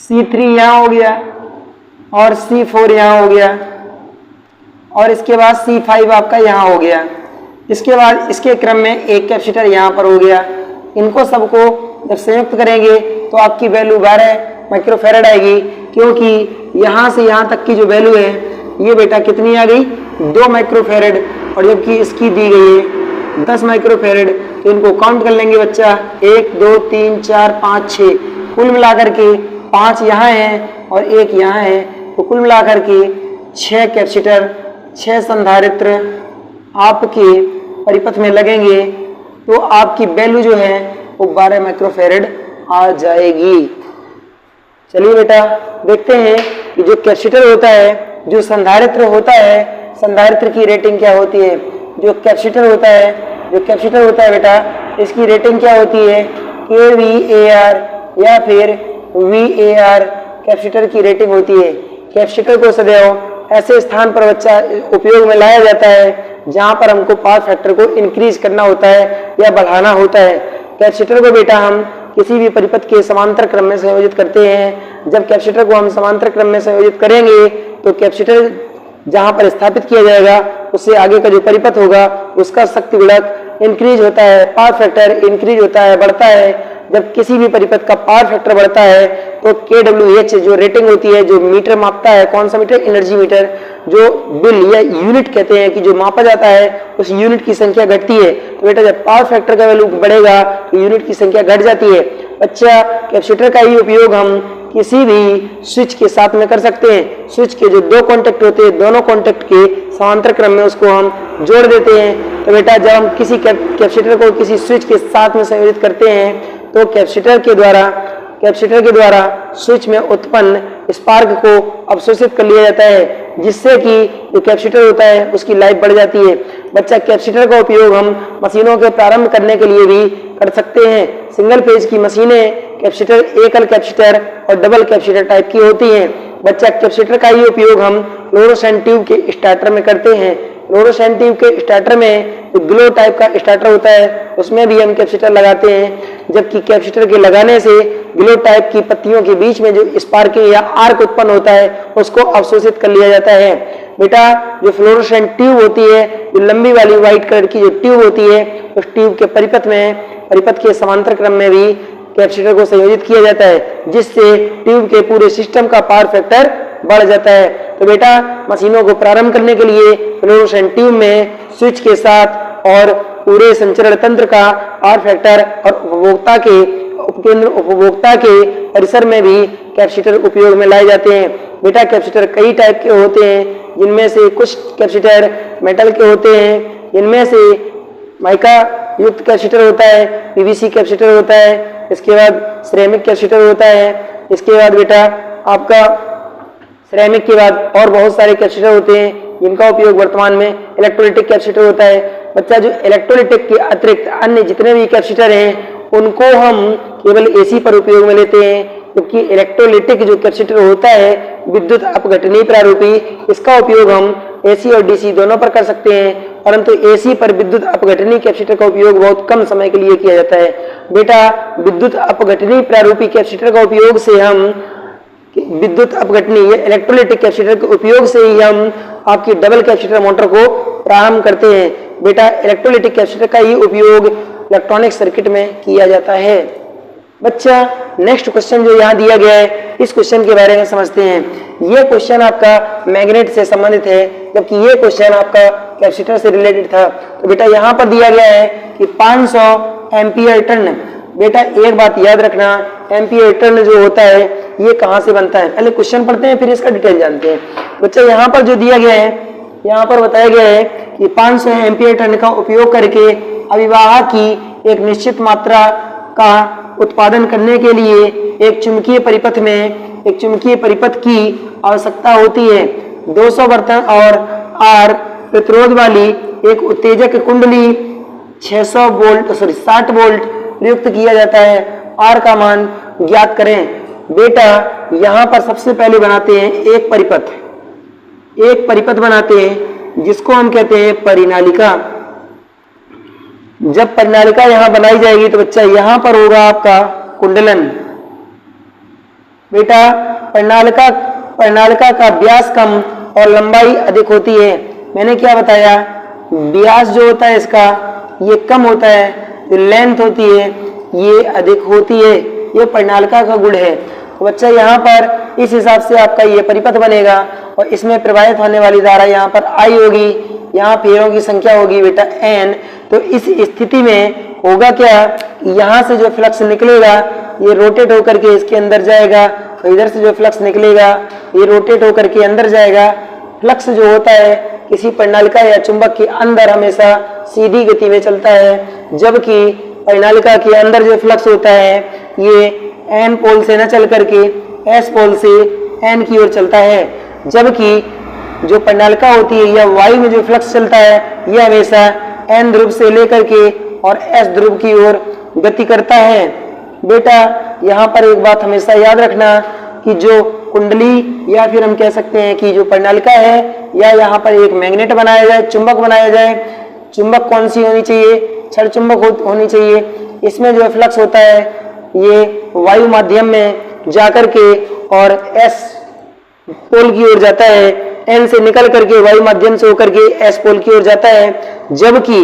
C3 यहाँ हो गया और C4 यहाँ हो गया, और इसके बाद C5 आपका यहाँ हो गया। इसके बाद इसके क्रम में एक कैपेसिटर यहाँ पर हो गया। इनको सबको जब संयुक्त करेंगे तो आपकी वैल्यू 12 माइक्रोफैरड आएगी, क्योंकि यहाँ से यहाँ तक की जो वैल्यू है ये बेटा कितनी आ गई, 2 माइक्रोफैरड, और जबकि इसकी दी गई है 10 माइक्रोफैरड। तो इनको काउंट कर लेंगे बच्चा, 1 2 3 4 5 6, कुल मिलाकर के 5 यहाँ है और 1 यहाँ है, तो कुल मिलाकर के 6 कैपेसिटर, 6 संधारित्र आपके परिपथ में लगेंगे। तो आपकी वैल्यू जो है वो 12 माइक्रोफैरड आ जाएगी। चलिए बेटा देखते हैं कि जो कैपेसिटर होता है, जो संधारित्र होता है, संधारित्र की रेटिंग क्या होती है। जो कैपेसिटर होता है बेटा, इसकी रेटिंग क्या होती है, kVAR या फिर VAR कैपेसिटर की रेटिंग होती है। कैपेसिटर को सदैव ऐसे स्थान पर बच्चा उपयोग में लाया जाता है जहां पर हमको पावर फैक्टर को इंक्रीज करना होता है या बढ़ाना होता है। कैपेसिटर को बेटा हम किसी भी परिपथ के समांतर क्रम में संयोजित करते हैं। जब कैपेसिटर को हम समांतर क्रम में संयोजित करेंगे तो कैपेसिटर जहां पर स्थापित किया जाएगा उससे आगे का जो परिपथ होगा उसका शक्ति गुणक इंक्रीज होता है, पावर फैक्टर इंक्रीज होता है, बढ़ता है। जब किसी भी परिपथ का पावर फैक्टर बढ़ता है तो kWh जो रेटिंग होती है, जो मीटर मापता है, कौन सा मीटर, एनर्जी मीटर, जो बिल या यूनिट कहते हैं कि जो मापा जाता है उस यूनिट की संख्या घटती है। तो बेटा जब पावर फैक्टर का वैल्यू बढ़ेगा तो यूनिट की संख्या घट जाती है। अच्छा, कैपेसिटर का ही उपयोग हम किसी भी स्विच के साथ में कर सकते हैं। स्विच के जो 2 कॉन्टेक्ट होते हैं, दोनों कॉन्टेक्ट के समांतर क्रम में उसको हम जोड़ देते हैं। तो बेटा जब हम किसी कैपेसिटर को किसी स्विच के साथ में संयोजित करते हैं तो कैपेसिटर के द्वारा स्विच में उत्पन्न स्पार्क को अवशोषित कर लिया जाता है, जिससे कि जो कैपेसिटर होता है उसकी लाइफ बढ़ जाती है। बच्चा कैपेसिटर का उपयोग हम मशीनों के प्रारंभ करने के लिए भी कर सकते हैं। सिंगल फेज की मशीनें कैपेसिटर, एकल कैपेसिटर और डबल कैपेसिटर टाइप की होती हैं। बच्चा कैपेसिटर का ही उपयोग हम फ्लोरोसेंट ट्यूब के स्टार्टर में करते हैं। फ्लोरोसेंट ट्यूब के स्टार्टर में ग्लो टाइप का स्टार्टर होता है, उसमें भी हम कैपेसिटर लगाते हैं। जबकि कैपेसिटर के लगाने से ग्लो टाइप की पत्तियों के बीच में जो स्पार्किंग या आर्क उत्पन्न होता है उसको अवशोषित कर लिया जाता है। बेटा जो फ्लोरोसेंट ट्यूब होती है, जो लंबी वाली व्हाइट कलर की जो ट्यूब होती है, उस ट्यूब के परिपथ के समांतर क्रम में भी कैपेसिटर को संयोजित किया जाता है, जिससे ट्यूब के पूरे सिस्टम का पावर फैक्टर बढ़ जाता है। तो बेटा मशीनों को प्रारंभ करने के लिए फ्लोरोसेंट ट्यूब में स्विच के साथ और पूरे संचरण तंत्र का आर फैक्टर और उपभोक्ता के परिसर में भी कैपेसिटर उपयोग में लाए जाते हैं। बेटा कैपेसिटर कई टाइप के होते हैं, जिनमें से कुछ कैपेसिटर मेटल के होते हैं, इनमें से माइका युक्त कैपेसिटर होता है, पीवीसी कैपेसिटर होता है, इसके बाद सिरेमिक कैपेसिटर होता है, इसके बाद बेटा आपका सिरेमिक के बाद और बहुत सारे कैपेसिटर होते हैं जिनका उपयोग वर्तमान में इलेक्ट्रोलाइटिक कैपेसिटर होता है। बच्चा जो इलेक्ट्रोलाइटिक के अतिरिक्त अन्य जितने भी कैपेसिटर हैं उनको हम केवल एसी पर उपयोग में लेते हैं, क्योंकि इलेक्ट्रोलाइटिक जो कैपेसिटर होता है विद्युत अपघटनीय प्रारूपी, इसका उपयोग हम एसी और डीसी दोनों पर कर सकते हैं, परंतु एसी पर विद्युत अपघटनीय कैपेसिटर का उपयोग बहुत कम समय के लिए किया जाता है। बेटा विद्युत अपघटनीय प्रारूपी कैपेसिटर का उपयोग से हम विद्युत अपघटनीय इलेक्ट्रोलाइटिक कैपेसिटर के उपयोग से ही हम आपकी डबल कैपेसिटर मोटर को प्रारंभ करते हैं। बेटा इलेक्ट्रोलाइटिक कैपेसिटर का ही उपयोग इलेक्ट्रॉनिक सर्किट में किया जाता है। बच्चा नेक्स्ट क्वेश्चन जो यहाँ दिया गया है इस क्वेश्चन के बारे में समझते हैं। ये क्वेश्चन आपका मैग्नेट से संबंधित है, जबकि ये क्वेश्चन आपका कैपेसिटर से रिलेटेड था। तो बेटा यहाँ पर दिया गया है कि 500 एम्पियर टर्न। बेटा एक बात याद रखना, एम्पियर टर्न जो होता है ये कहाँ से बनता है, पहले क्वेश्चन पढ़ते हैं फिर इसका डिटेल जानते हैं। बच्चा यहाँ पर जो दिया गया है, यहाँ पर बताया गया है कि 500 एम्पियर टर्न का उपयोग करके अभिवाह की एक निश्चित मात्रा का उत्पादन करने के लिए एक चुंबकीय परिपथ में एक चुंबकीय परिपथ की आवश्यकता होती है। 200 बर्तन और आर प्रतिरोध वाली एक उत्तेजक कुंडली 60 वोल्ट प्रयुक्त किया जाता है। आर का मान ज्ञात करें। बेटा यहाँ पर सबसे पहले बनाते हैं एक परिपथ बनाते हैं जिसको हम कहते हैं परिनालिका। जब परिनालिका यहाँ बनाई जाएगी तो बच्चा यहाँ पर होगा आपका कुंडलन। बेटा परिनालिका का व्यास कम और लंबाई अधिक होती है। मैंने क्या बताया, व्यास जो होता है इसका ये कम होता है, जो लेंथ होती है ये अधिक होती है। ये परिनालिका का गुण है। तो बच्चा यहाँ पर इस हिसाब से आपका ये परिपथ बनेगा और इसमें प्रवाहित होने वाली धारा यहाँ पर आई होगी, यहाँ फेरों की संख्या होगी बेटा n। तो इस स्थिति में होगा क्या, यहाँ से जो फ्लक्स निकलेगा ये रोटेट होकर के इसके अंदर जाएगा, तो इधर से जो फ्लक्स निकलेगा ये रोटेट होकर के अंदर जाएगा। फ्लक्स जो होता है किसी परिनालिका या चुंबक के अंदर हमेशा सीधी गति में चलता है, जबकि परिनालिका के अंदर जो फ्लक्स होता है ये n पोल से न चल करके s पोल से n की ओर चलता है। जबकि जो परिनालिका होती है या वायु में जो फ्लक्स चलता है यह हमेशा n ध्रुव से लेकर के और s ध्रुव की ओर गति करता है। बेटा यहाँ पर एक बात हमेशा याद रखना कि जो कुंडली या फिर हम कह सकते हैं कि जो परिनालिका है या यहाँ पर एक मैग्नेट बनाया जाए, चुंबक बनाया जाए। चुंबक कौन सी होनी चाहिए, क्षण चुंबक होनी चाहिए। इसमें जो फ्लक्स होता है ये वायु माध्यम में जाकर के और s पोल की ओर जाता है, n से निकल करके वायु माध्यम से होकर के s पोल की ओर जाता है। जबकि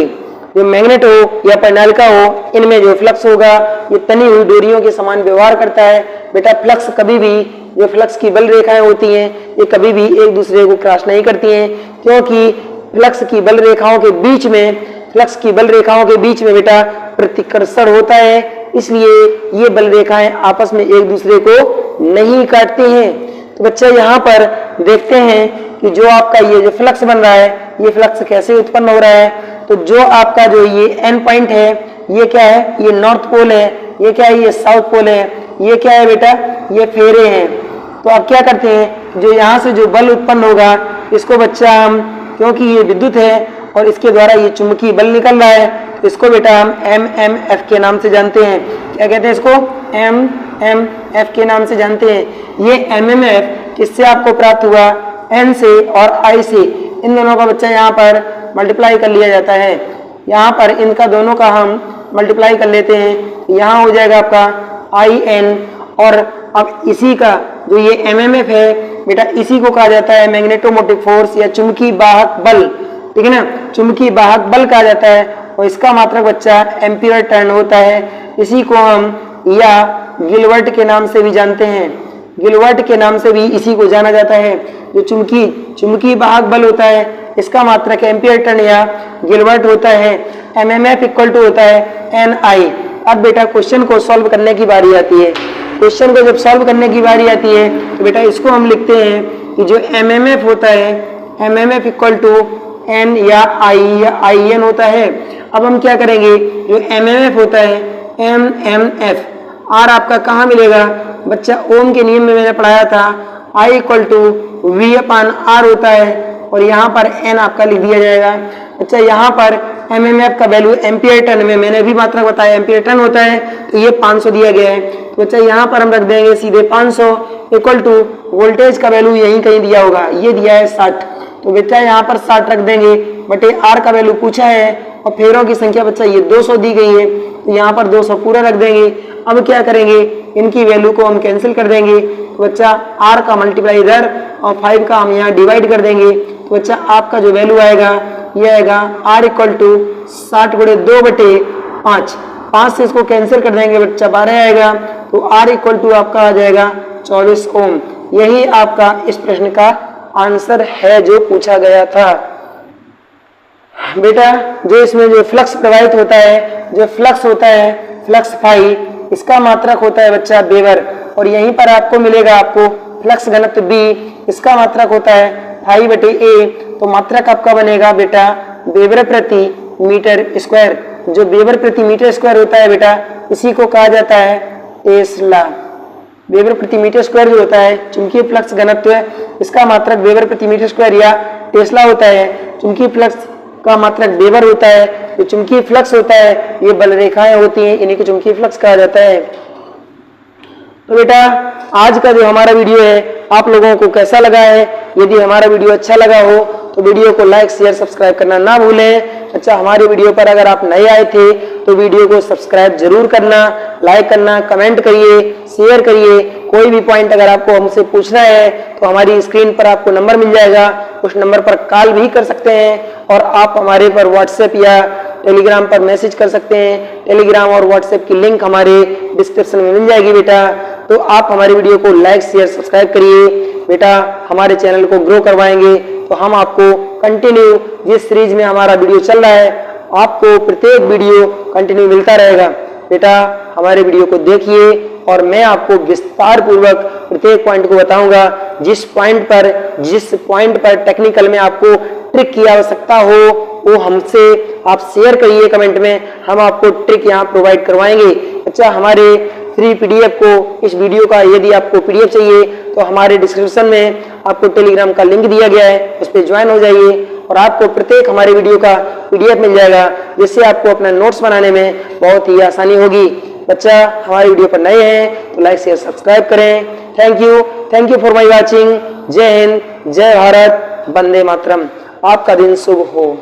जो मैग्नेट हो या परिनालिका हो इनमें जो फ्लक्स होगा ये तनी हुई डोरियों के समान व्यवहार करता है। बेटा फ्लक्स कभी भी, जो फ्लक्स की बल रेखाएं होती हैं ये कभी भी एक दूसरे को क्रॉस नहीं करती हैं, क्योंकि फ्लक्स की बल रेखाओं के बीच में बेटा प्रतिकर्षण होता है, इसलिए ये बल रेखाएं आपस में एक दूसरे को नहीं काटती हैं। तो बच्चा यहाँ पर देखते हैं कि जो आपका ये जो फ्लक्स बन रहा है ये फ्लक्स कैसे उत्पन्न हो रहा है। तो जो आपका जो ये एन पॉइंट है ये क्या है, ये नॉर्थ पोल है, ये क्या है, ये साउथ पोल है, ये क्या है बेटा, ये फेरे हैं। तो आप क्या करते हैं, जो यहाँ से जो बल उत्पन्न होगा इसको बच्चा हम, क्योंकि ये विद्युत है और इसके द्वारा ये चुंबकीय बल निकल रहा है, तो इसको बेटा हम MMF के नाम से जानते हैं। क्या कहते हैं इसको, MMF के नाम से जानते हैं। ये MMF किससे आपको प्राप्त हुआ, N से और I से, इन दोनों का बच्चा यहाँ पर मल्टीप्लाई कर लिया जाता है। यहाँ पर इनका दोनों का हम मल्टीप्लाई कर लेते हैं, यहाँ हो जाएगा आपका IN। और अब इसी का जो ये MMF है बेटा इसी को कहा जाता है मैग्नेटोमोटिव फोर्स या चुंबकीय वाहक बल, ठीक है ना, चुंबकीय वाहक बल कहा जाता है। और इसका मात्रक बच्चा एम्पियर टर्न होता है। इसी को हम या गिलवर्ट के नाम से भी जानते हैं, गिलवर्ट के नाम से भी इसी को जाना जाता है। जो चुंबकीय वाहक बल होता है इसका मात्रक एम्पियर टन या गिलबर्ट होता है। एमएमएफ इक्वल टू होता है NI। अब बेटा क्वेश्चन को सॉल्व करने की बारी आती है। क्वेश्चन को जब सॉल्व करने की बारी आती है तो बेटा इसको हम लिखते हैं कि जो एमएमएफ होता है एमएमएफ इक्वल टू N या I या IN होता है। अब हम क्या करेंगे, जो एमएमएफ होता है MMF R आपका कहाँ मिलेगा बच्चा, ओम के नियम में मैंने पढ़ाया था I इक्वल टू V/R होता है और यहाँ पर N आपका लिख दिया जाएगा। अच्छा यहाँ पर एमएमएफ का वैल्यू एम्पियर टन में मैंने भी मात्रक बताया एम्पियर टन होता है तो ये 500 दिया गया है। तो बच्चा यहाँ पर हम रख देंगे सीधे 500 इक्वल टू वोल्टेज का वैल्यू यहीं कहीं दिया होगा, ये दिया है 60, तो बेटा यहाँ पर 60 रख देंगे बटे R का वैल्यू पूछा है और फेरों की संख्या बच्चा ये 200 दी गई है तो यहाँ पर 200 पूरा रख देंगे। अब क्या करेंगे, इनकी वैल्यू को हम कैंसिल कर देंगे तो बच्चा R का मल्टीप्लाई इधर और 5 का हम यहाँ डिवाइड कर देंगे तो बच्चा आपका जो वैल्यू आएगा ये आएगा R इक्वल टू 60 गुणे 2 बटे 5, 5 से इसको कैंसिल कर देंगे बच्चा 12 आएगा तो R इक्वल टू आपका आ जाएगा 24 ओम। यही आपका इस प्रश्न का आंसर है जो पूछा गया था। बेटा जो इसमें जो फ्लक्स प्रवाहित होता है, जो फ्लक्स होता है फ्लक्स फाई, इसका मात्रक होता है बच्चा वेबर और यहीं पर आपको मिलेगा आपको फ्लक्स घनत्व B, इसका मात्रक होता है फाई बटे A। तो मात्रक आपका बनेगा बेटा वेबर प्रति मीटर स्क्वायर। जो वेबर प्रति मीटर स्क्वायर होता है बेटा इसी को कहा जाता है टेस्ला। वेबर प्रति मीटर स्क्वायर जो होता है चुंबकीय फ्लक्स घनत्व, इसका मात्रक वेबर प्रति मीटर स्क्वायर या टेस्ला होता है। चुंबकीय फ्लक्स का मात्रक वेबर होता है। जो चुंबकीय फ्लक्स होता है ये बल रेखाएं होती हैं, इन्हीं को चुंबकीय फ्लक्स कहा जाता है। तो बेटा आज का जो हमारा वीडियो है आप लोगों को कैसा लगा है, यदि हमारा वीडियो अच्छा लगा हो तो वीडियो को लाइक शेयर सब्सक्राइब करना ना भूलें। अच्छा हमारे वीडियो पर अगर आप नए आए थे तो वीडियो को सब्सक्राइब जरूर करना, लाइक करना, कमेंट करिए, शेयर करिए। कोई भी पॉइंट अगर आपको हमसे पूछना है तो हमारी स्क्रीन पर आपको नंबर मिल जाएगा, उस नंबर पर कॉल भी कर सकते हैं और आप हमारे पर व्हाट्सएप या टेलीग्राम पर मैसेज कर सकते हैं। टेलीग्राम और व्हाट्सएप की लिंक हमारे डिस्क्रिप्शन में मिल जाएगी बेटा। तो आप हमारे वीडियो को लाइक शेयर सब्सक्राइब करिए बेटा, हमारे चैनल को ग्रो करवाएंगे तो हम आपको कंटिन्यू जिस सीरीज में हमारा वीडियो चल रहा है आपको प्रत्येक वीडियो कंटिन्यू मिलता रहेगा। बेटा हमारे वीडियो को देखिए और मैं आपको विस्तार पूर्वक प्रत्येक पॉइंट को बताऊंगा। जिस पॉइंट पर टेक्निकल में आपको ट्रिक की आवश्यकता हो वो हमसे आप शेयर करिए कमेंट में, हम आपको ट्रिक यहाँ प्रोवाइड करवाएंगे। अच्छा हमारे फ्री पीडीएफ को इस वीडियो का यदि आपको पीडीएफ चाहिए तो हमारे डिस्क्रिप्शन में आपको टेलीग्राम का लिंक दिया गया है, उस पर ज्वाइन हो जाइए और आपको प्रत्येक हमारे वीडियो का पीडीएफ मिल जाएगा, जिससे आपको अपना नोट्स बनाने में बहुत ही आसानी होगी। बच्चा हमारे वीडियो पर नए हैं तो लाइक शेयर सब्सक्राइब करें। Thank you for my watching. जय हिंद, जय भारत, वंदे मातरम। आपका दिन शुभ हो।